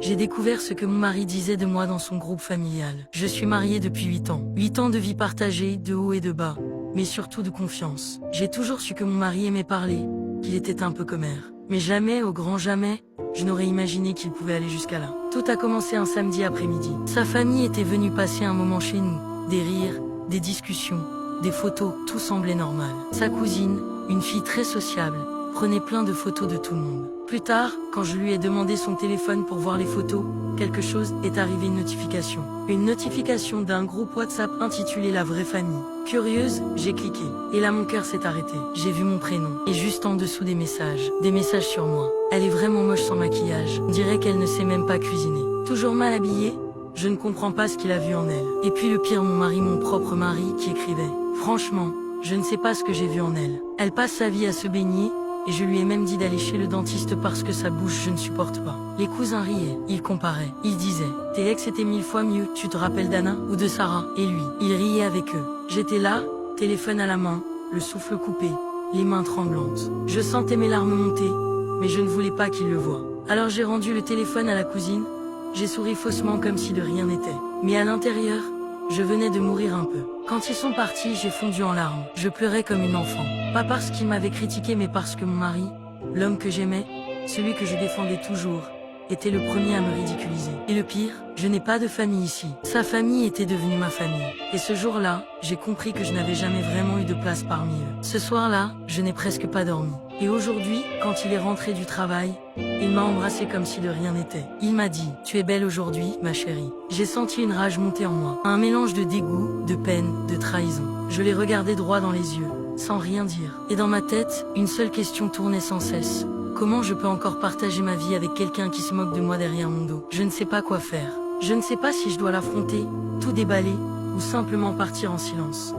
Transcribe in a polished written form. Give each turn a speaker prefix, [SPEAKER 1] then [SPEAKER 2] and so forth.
[SPEAKER 1] j'ai découvert ce que mon mari disait de moi dans son groupe familial. Je suis mariée depuis 8 ans. 8 ans de vie partagée, de haut et de bas, mais surtout de confiance. J'ai toujours su que mon mari aimait parler, qu'il était un peu commère. Mais jamais, au grand jamais, je n'aurais imaginé qu'il pouvait aller jusqu'à là. Tout a commencé un samedi après-midi. Sa famille était venue passer un moment chez nous. Des rires, des discussions, des photos, tout semblait normal. Sa cousine, une fille très sociable, prenait plein de photos de tout le monde. Plus tard, quand je lui ai demandé son téléphone pour voir les photos, quelque chose est arrivé, une notification. Une notification d'un groupe WhatsApp intitulé La Vraie Famille. Curieuse, j'ai cliqué. Et là mon cœur s'est arrêté. J'ai vu mon prénom. Et juste en dessous des messages sur moi. Elle est vraiment moche sans maquillage. On dirait qu'elle ne sait même pas cuisiner. Toujours mal habillée, je ne comprends pas ce qu'il a vu en elle. Et puis le pire, mon mari, mon propre mari, qui écrivait. Franchement, je ne sais pas ce que j'ai vu en elle. Elle passe sa vie à se baigner, et je lui ai même dit d'aller chez le dentiste parce que sa bouche je ne supporte pas. Les cousins riaient, ils comparaient, ils disaient « Tes ex étaient 1000 fois mieux, tu te rappelles d'Anna ou de Sarah ?» Et lui, il riait avec eux. J'étais là, téléphone à la main, le souffle coupé, les mains tremblantes. Je sentais mes larmes monter, mais je ne voulais pas qu'il le voie. Alors j'ai rendu le téléphone à la cousine, j'ai souri faussement comme si de rien n'était. Mais à l'intérieur, je venais de mourir un peu. Quand ils sont partis, j'ai fondu en larmes. Je pleurais comme une enfant. Pas parce qu'ils m'avaient critiqué, mais parce que mon mari, l'homme que j'aimais, celui que je défendais toujours, était le premier à me ridiculiser. Et le pire, je n'ai pas de famille ici. Sa famille était devenue ma famille. Et ce jour-là, j'ai compris que je n'avais jamais vraiment eu de place parmi eux. Ce soir-là, je n'ai presque pas dormi. Et aujourd'hui, quand il est rentré du travail, il m'a embrassé comme si de rien n'était. Il m'a dit « Tu es belle aujourd'hui, ma chérie ». J'ai senti une rage monter en moi. Un mélange de dégoût, de peine, de trahison. Je l'ai regardé droit dans les yeux, sans rien dire. Et dans ma tête, une seule question tournait sans cesse. Comment je peux encore partager ma vie avec quelqu'un qui se moque de moi derrière mon dos? Je ne sais pas quoi faire. Je ne sais pas si je dois l'affronter, tout déballer, ou simplement partir en silence.